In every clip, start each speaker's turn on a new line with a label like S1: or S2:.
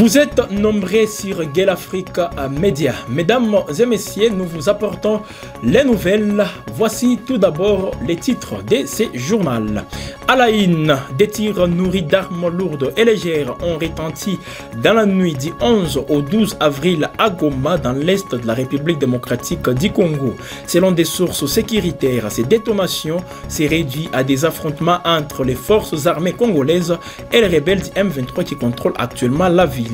S1: Vous êtes nombreux sur Gueule Afrique Média. Mesdames et messieurs, nous vous apportons les nouvelles. Voici tout d'abord les titres de ce journal. À la une, des tirs nourris d'armes lourdes et légères ont retenti dans la nuit du 11 au 12 avril à Goma, dans l'est de la République démocratique du Congo. Selon des sources sécuritaires, ces détonations s'est réduit à des affrontements entre les forces armées congolaises et les rebelles du M23 qui contrôlent actuellement la ville.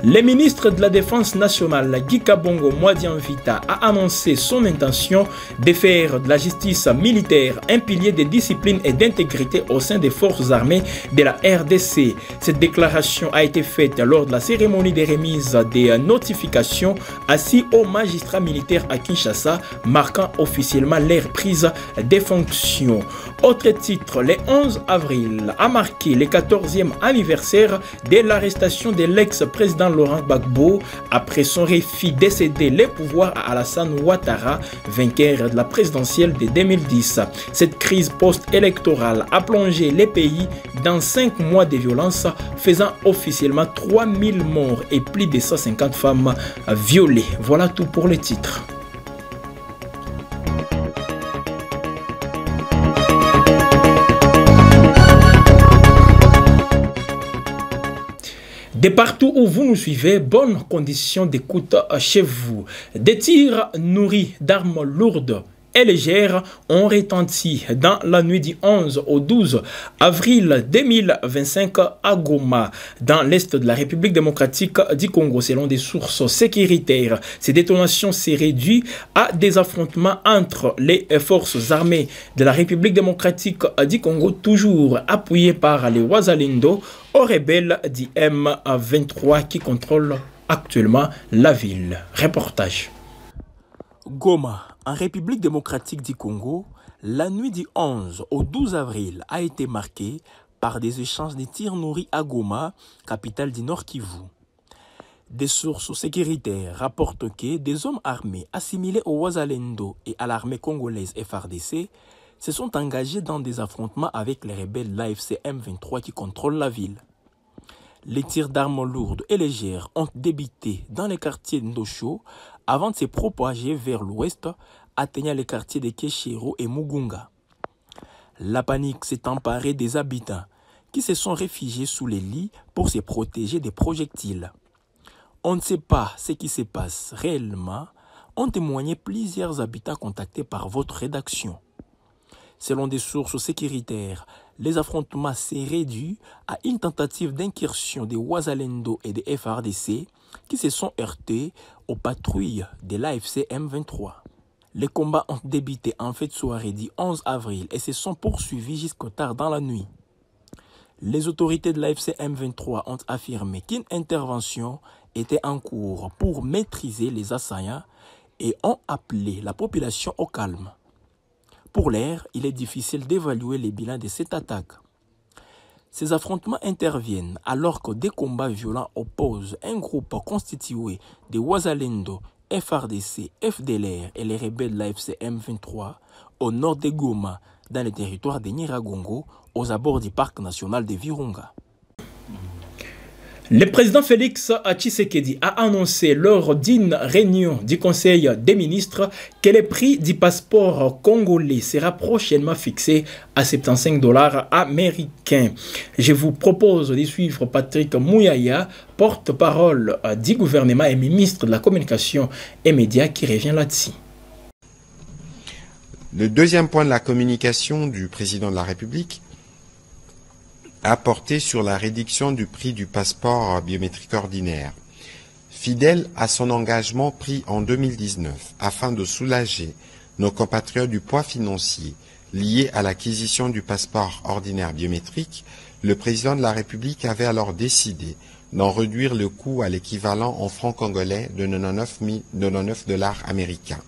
S1: Le ministre de la Défense nationale, Guy Kabongo Mwadianvita, a annoncé son intention de faire de la justice militaire un pilier de discipline et d'intégrité au sein des forces armées de la RDC. Cette déclaration a été faite lors de la cérémonie de remise des notifications assis aux magistrats militaires à Kinshasa, marquant officiellement leur prise des fonctions. Autre titre, le 11 avril a marqué le 14e anniversaire de l'arrestation de l'ex-président Laurent Gbagbo après son refus de céder les pouvoirs à Alassane Ouattara, vainqueur de la présidentielle de 2010. Cette crise post-électorale a plongé les pays dans 5 mois de violence, faisant officiellement 3000 morts et plus de 150 femmes violées. Voilà tout pour les titres. De partout où vous nous suivez, bonnes conditions d'écoute chez vous. Des tirs nourris d'armes lourdes et légères ont retenti dans la nuit du 11 au 12 avril 2025 à Goma, dans l'est de la République démocratique du Congo, selon des sources sécuritaires. Ces détonations s'est réduites à des affrontements entre les forces armées de la République démocratique du Congo, toujours appuyées par les Wazalendo, aux rebelles du M23 qui contrôlent actuellement la ville. Reportage. Goma, en République démocratique du Congo, la nuit du 11 au 12 avril a été marquée par des échanges de tirs nourris à Goma, capitale du Nord Kivu. Des sources sécuritaires rapportent que des hommes armés assimilés au Wazalendo et à l'armée congolaise FARDC se sont engagés dans des affrontements avec les rebelles de l'AFC M23 qui contrôlent la ville. Les tirs d'armes lourdes et légères ont débuté dans les quartiers d'Ndosho avant de se propager vers l'ouest, atteignant les quartiers de Keshero et Mugunga. La panique s'est emparée des habitants qui se sont réfugiés sous les lits pour se protéger des projectiles. On ne sait pas ce qui se passe réellement, ont témoigné plusieurs habitants contactés par votre rédaction. Selon des sources sécuritaires, les affrontements s'est réduit à une tentative d'incursion des Wazalendo et des FARDC qui se sont heurtés aux patrouilles de l'AFC M23. Les combats ont débuté en fin de soirée du 11 avril et se sont poursuivis jusqu'au tard dans la nuit. Les autorités de l'AFC M23 ont affirmé qu'une intervention était en cours pour maîtriser les assaillants et ont appelé la population au calme. Pour l'air, il est difficile d'évaluer les bilans de cette attaque. Ces affrontements interviennent alors que des combats violents opposent un groupe constitué de Wazalendo, FARDC, FDLR et les rebelles de l'AFC M23 au nord de Goma, dans le territoire de Nyiragongo, aux abords du parc national de Virunga. Le président Félix Tshisekedi a annoncé lors d'une réunion du Conseil des ministres que le prix du passeport congolais sera prochainement fixé à 75 $ américains. Je vous propose de suivre Patrick Mouyaya, porte-parole du gouvernement et ministre de la Communication et Médias, qui revient là-dessus.
S2: Le deuxième point de la communication du président de la République a porté sur la réduction du prix du passeport biométrique ordinaire. Fidèle à son engagement pris en 2019 afin de soulager nos compatriotes du poids financier lié à l'acquisition du passeport ordinaire biométrique, le président de la République avait alors décidé d'en réduire le coût à l'équivalent en francs congolais de 99 $ américains.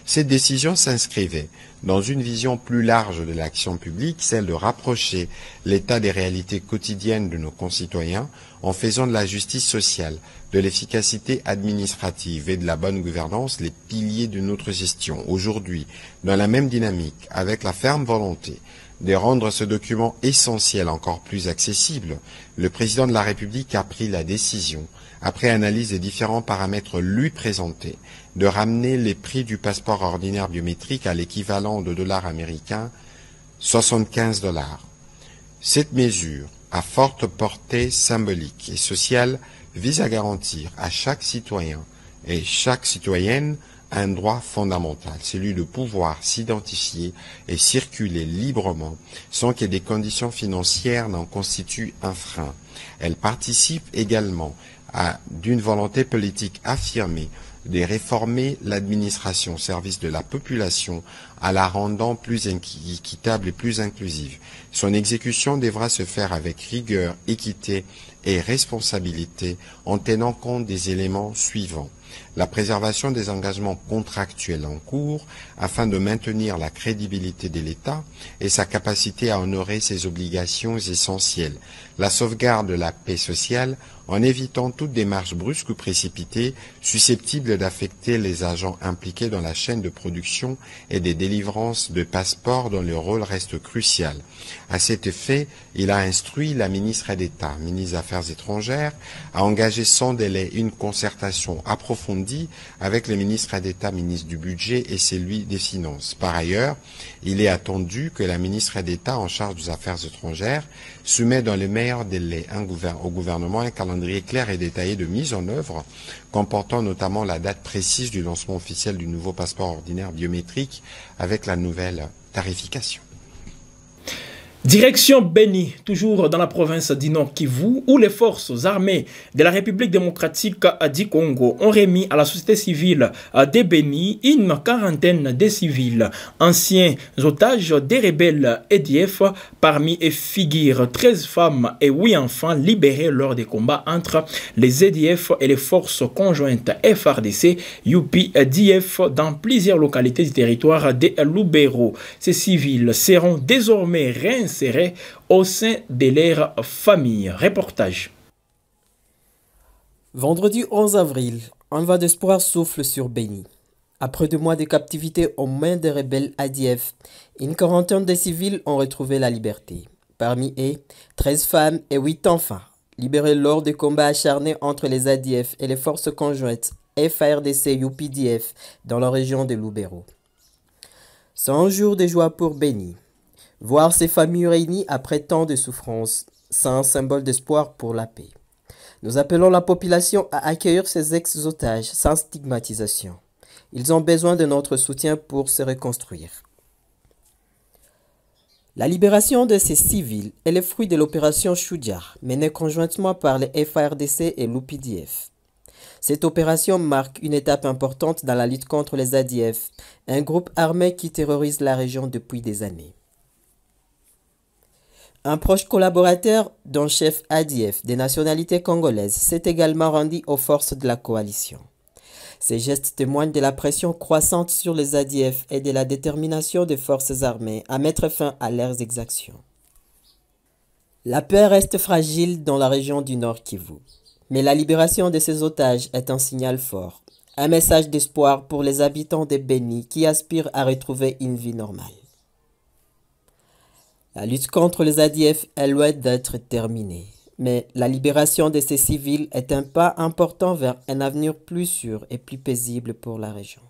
S2: Cette décision s'inscrivait dans une vision plus large de l'action publique, celle de rapprocher l'état des réalités quotidiennes de nos concitoyens en faisant de la justice sociale, de l'efficacité administrative et de la bonne gouvernance les piliers de notre gestion. Aujourd'hui, dans la même dynamique, avec la ferme volonté de rendre ce document essentiel encore plus accessible, le président de la République a pris la décision, après analyse des différents paramètres lui présentés, de ramener les prix du passeport ordinaire biométrique à l'équivalent de dollars américains, 75 $. Cette mesure, à forte portée symbolique et sociale, vise à garantir à chaque citoyen et chaque citoyenne un droit fondamental, celui de pouvoir s'identifier et circuler librement sans que des conditions financières n'en constituent un frein. Elle participe également d'une volonté politique affirmée de réformer l'administration au service de la population en la rendant plus équitable et plus inclusive. Son exécution devra se faire avec rigueur, équité et responsabilité en tenant compte des éléments suivants. La préservation des engagements contractuels en cours afin de maintenir la crédibilité de l'État et sa capacité à honorer ses obligations essentielles. La sauvegarde de la paix sociale en évitant toute démarche brusque ou précipitée susceptible d'affecter les agents impliqués dans la chaîne de production et des délivrances de passeports dont le rôle reste crucial. À cet effet, il a instruit la ministre d'État, ministre des Affaires étrangères, à engager sans délai une concertation approfondie avec le ministre d'État, ministre du Budget et celui des Finances. Par ailleurs, il est attendu que la ministre d'État en charge des Affaires étrangères soumet dans les meilleurs délais au gouvernement un calendrier clair et détaillé de mise en œuvre, comportant notamment la date précise du lancement officiel du nouveau passeport ordinaire biométrique avec la nouvelle tarification.
S1: Direction Beni, toujours dans la province du Nord Kivu, où les forces armées de la République démocratique du Congo ont remis à la société civile de Beni une quarantaine de civils, anciens otages des rebelles EDF, parmi figurent 13 femmes et 8 enfants libérés lors des combats entre les EDF et les forces conjointes FARDC, UPDF dans plusieurs localités du territoire de Lubero. Ces civils seront désormais réinsérés au sein de leur famille. Reportage.
S3: Vendredi 11 avril, un vent d'espoir souffle sur Beni. Après 2 mois de captivité aux mains des rebelles ADF, une quarantaine de civils ont retrouvé la liberté. Parmi eux, 13 femmes et 8 enfants, libérés lors des combats acharnés entre les ADF et les forces conjointes FARDC-UPDF dans la région de Lubero. 100 jours de joie pour Beni. Voir ces familles réunies après tant de souffrances, c'est un symbole d'espoir pour la paix. Nous appelons la population à accueillir ces ex-otages sans stigmatisation. Ils ont besoin de notre soutien pour se reconstruire. La libération de ces civils est le fruit de l'opération Shujaa, menée conjointement par les FARDC et l'UPDF. Cette opération marque une étape importante dans la lutte contre les ADF, un groupe armé qui terrorise la région depuis des années. Un proche collaborateur d'un chef ADF des nationalités congolaises s'est également rendu aux forces de la coalition. Ces gestes témoignent de la pression croissante sur les ADF et de la détermination des forces armées à mettre fin à leurs exactions. La paix reste fragile dans la région du Nord Kivu, mais la libération de ces otages est un signal fort, un message d'espoir pour les habitants de Beni qui aspirent à retrouver une vie normale. La lutte contre les ADF est loin d'être terminée, mais la libération de ces civils est un pas important vers un avenir plus sûr et plus paisible pour la région.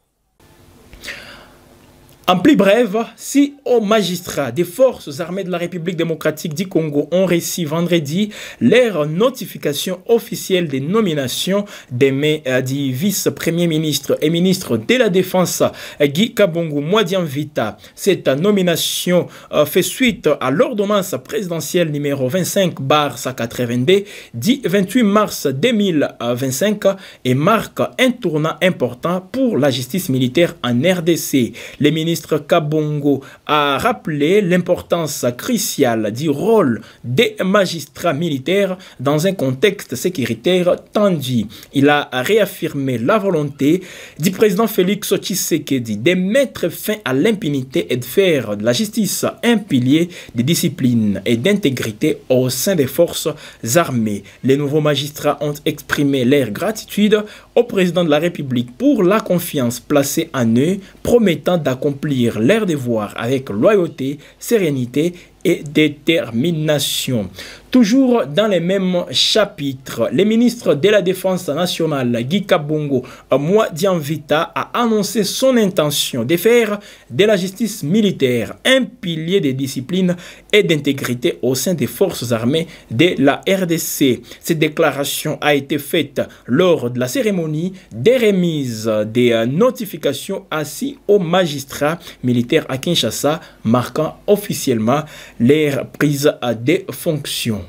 S1: En plus bref, si aux magistrats des forces armées de la République démocratique du Congo ont reçu vendredi leur notification officielle des nominations du vice-premier ministre et ministre de la Défense Guy Kabongo Mwadiamvita, cette nomination fait suite à l'ordonnance présidentielle numéro 25/182 du 28 mars 2025 et marque un tournant important pour la justice militaire en RDC. Les ministres Kabongo a rappelé l'importance cruciale du rôle des magistrats militaires dans un contexte sécuritaire tendu. Il a réaffirmé la volonté du président Félix Tshisekedi de mettre fin à l'impunité et de faire de la justice un pilier de discipline et d'intégrité au sein des forces armées. Les nouveaux magistrats ont exprimé leur gratitude au président de la République pour la confiance placée en eux, promettant d'accomplir leurs devoirs avec loyauté, sérénité et détermination. Toujours dans les mêmes chapitres, le ministre de la Défense nationale, Guy Kabongo Mwadiamvita, a annoncé son intention de faire de la justice militaire un pilier de discipline et d'intégrité au sein des forces armées de la RDC. Cette déclaration a été faite lors de la cérémonie des remises des notifications assises aux magistrats militaires à Kinshasa, marquant officiellement leur prise des fonctions.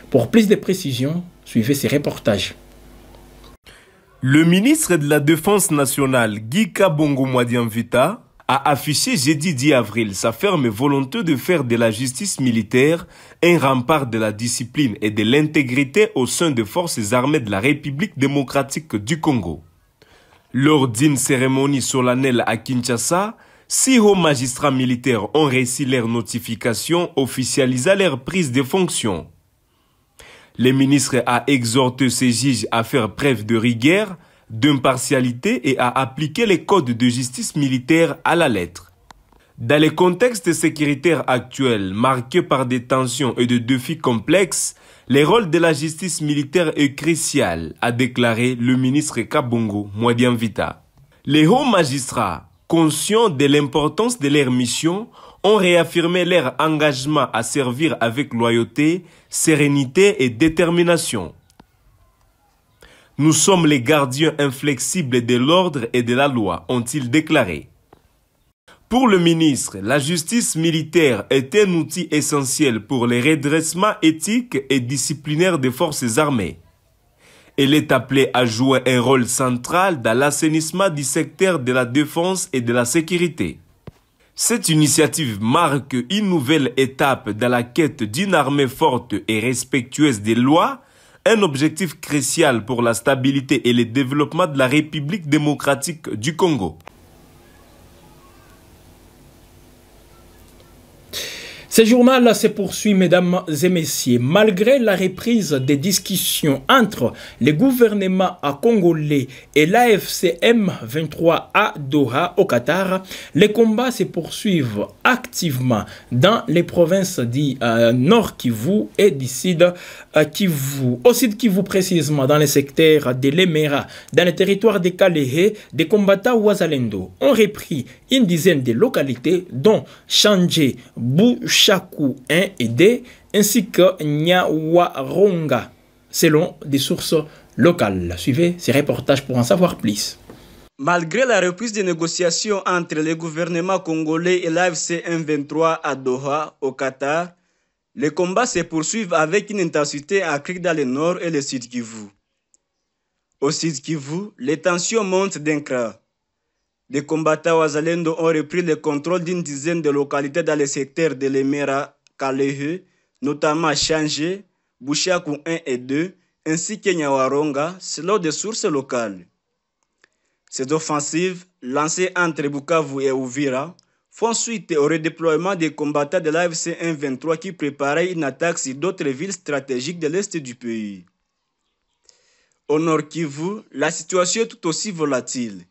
S1: Pour plus de précisions, suivez ces reportages.
S4: Le ministre de la Défense nationale, Guy Kabongo Mwadiamvita, a affiché jeudi 10 avril sa ferme volonté de faire de la justice militaire un rempart de la discipline et de l'intégrité au sein des forces armées de la République démocratique du Congo. Lors d'une cérémonie solennelle à Kinshasa, 6 hauts magistrats militaires ont reçu leur notification officialisant leur prise de fonction. Le ministre a exhorté ces juges à faire preuve de rigueur, d'impartialité et à appliquer les codes de justice militaire à la lettre. Dans le contexte sécuritaire actuel, marqué par des tensions et des défis complexes, le rôle de la justice militaire est crucial, a déclaré le ministre Kabongo Mwadiamvita. Les hauts magistrats, conscients de l'importance de leur mission, ont réaffirmé leur engagement à servir avec loyauté, sérénité et détermination. Nous sommes les gardiens inflexibles de l'ordre et de la loi, ont-ils déclaré. Pour le ministre, la justice militaire est un outil essentiel pour le redressement éthique et disciplinaire des forces armées. Elle est appelée à jouer un rôle central dans l'assainissement du secteur de la défense et de la sécurité. Cette initiative marque une nouvelle étape dans la quête d'une armée forte et respectueuse des lois, un objectif crucial pour la stabilité et le développement de la République démocratique du Congo.
S1: Ce journal se poursuit, mesdames et messieurs. Malgré la reprise des discussions entre le gouvernement congolais et l'AFC M23 à Doha, au Qatar, les combats se poursuivent activement dans les provinces du Nord Kivu et du Sud Kivu. Au Sud Kivu, précisément dans le secteur de l'Emera, dans le territoire de Kalehe, des combattants Wazalendo ont repris une dizaine de localités, dont Changé, Bouchakou 1 et 2, ainsi que Nyawaronga, selon des sources locales. Suivez ces reportages pour en savoir plus.
S5: Malgré la reprise des négociations entre le gouvernement congolais et l'AFC M23 à Doha, au Qatar, les combats se poursuivent avec une intensité accrue dans le nord et le sud Kivu. Au sud Kivu, les tensions montent d'un cran. Des combattants Wazalendo ont repris le contrôle d'une dizaine de localités dans le secteur de l'Emera Kalehe, notamment Changé, Bouchakou 1 et 2, ainsi que Nyawaronga, selon des sources locales. Ces offensives, lancées entre Bukavu et Uvira, font suite au redéploiement des combattants de l'AFC M23 qui préparaient une attaque sur d'autres villes stratégiques de l'est du pays. Au nord Kivu, la situation est tout aussi volatile.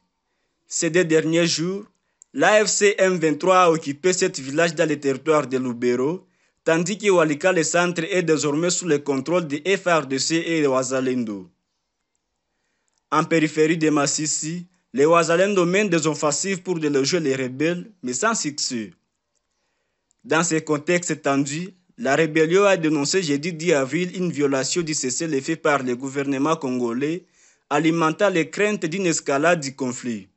S5: Ces 2 derniers jours, l'AFC M23 a occupé 7 villages dans le territoire de Lubero, tandis que Walika, le centre, est désormais sous le contrôle de FARDC et de Wazalendo. En périphérie de Massissi, les Wazalendo mènent des offensives pour déloger les rebelles, mais sans succès. Dans ce contexte tendu, la rébellion a dénoncé jeudi 10 avril une violation du cessez-le-feu par le gouvernement congolais, alimentant les craintes d'une escalade du conflit.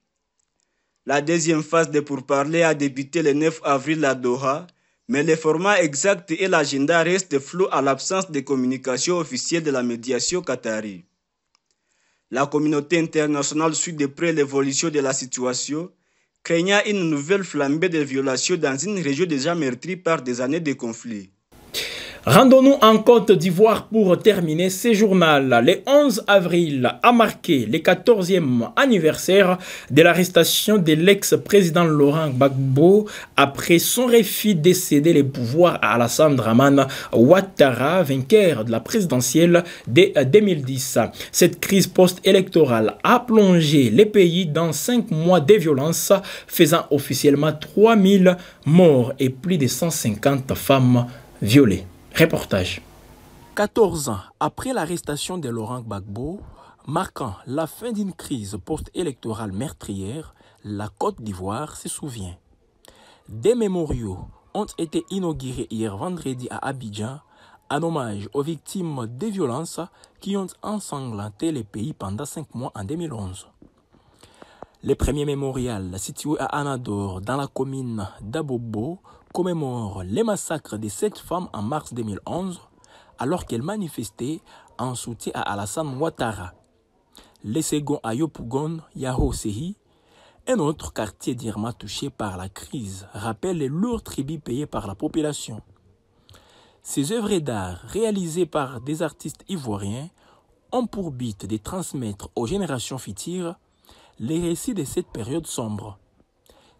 S5: La deuxième phase des pourparlers a débuté le 9 avril à Doha, mais le format exact et l'agenda restent flous à l'absence de communication officielle de la médiation qatari. La communauté internationale suit de près l'évolution de la situation, craignant une nouvelle flambée de violations dans une région déjà meurtrie par des années de conflits.
S1: Rendons-nous en Côte d'Ivoire pour terminer ce journal. Le 11 avril a marqué le 14e anniversaire de l'arrestation de l'ex-président Laurent Gbagbo après son refus de céder les pouvoirs à Alassane Dramane Ouattara, vainqueur de la présidentielle de 2010. Cette crise post-électorale a plongé le pays dans 5 mois de violence, faisant officiellement 3000 morts et plus de 150 femmes violées. Reportage.
S6: 14 ans après l'arrestation de Laurent Gbagbo, marquant la fin d'une crise post-électorale meurtrière, la Côte d'Ivoire se souvient. Des mémoriaux ont été inaugurés hier vendredi à Abidjan en hommage aux victimes des violences qui ont ensanglanté le pays pendant 5 mois en 2011. Le premier mémorial, situé à Anador, dans la commune d'Abobo, commémore les massacres de 7 femmes en mars 2011, alors qu'elles manifestaient en soutien à Alassane Ouattara. Le second à Yopougon, Yahoo Sehi, un autre quartier d'Irma touché par la crise, rappelle les lourds tributs payés par la population. Ces œuvres d'art, réalisées par des artistes ivoiriens, ont pour but de transmettre aux générations futures les récits de cette période sombre.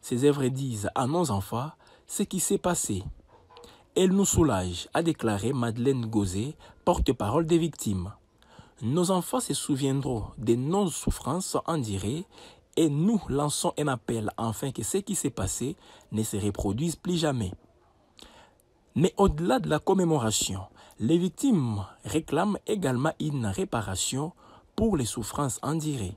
S6: Ces œuvres disent à nos enfants ce qui s'est passé. Elle nous soulage, a déclaré Madeleine Gauzet, porte-parole des victimes. Nos enfants se souviendront de nos souffrances endurées et nous lançons un appel afin que ce qui s'est passé ne se reproduise plus jamais. Mais au-delà de la commémoration, les victimes réclament également une réparation pour les souffrances endurées.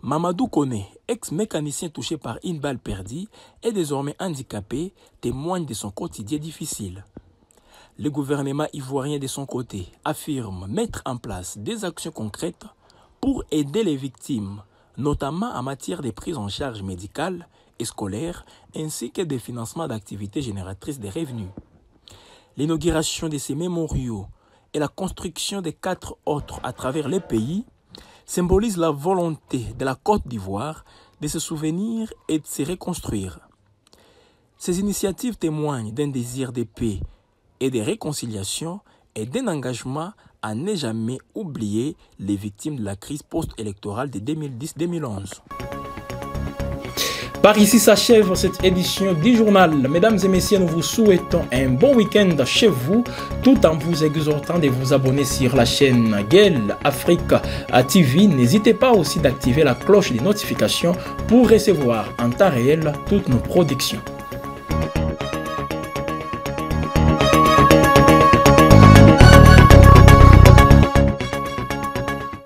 S6: Mamadou Kone, ex-mécanicien touché par une balle perdue et désormais handicapé, témoigne de son quotidien difficile. Le gouvernement ivoirien de son côté affirme mettre en place des actions concrètes pour aider les victimes, notamment en matière de prise en charge médicale et scolaire, ainsi que des financements d'activités génératrices de revenus. L'inauguration de ces mémoriaux et la construction de 4 autres à travers les pays symbolise la volonté de la Côte d'Ivoire de se souvenir et de se reconstruire. Ces initiatives témoignent d'un désir de paix et de réconciliation et d'un engagement à ne jamais oublier les victimes de la crise post-électorale de 2010-2011.
S1: Par ici s'achève cette édition du journal. Mesdames et messieurs, nous vous souhaitons un bon week-end chez vous, tout en vous exhortant de vous abonner sur la chaîne Guel Africa TV. N'hésitez pas aussi d'activer la cloche des notifications pour recevoir en temps réel toutes nos productions.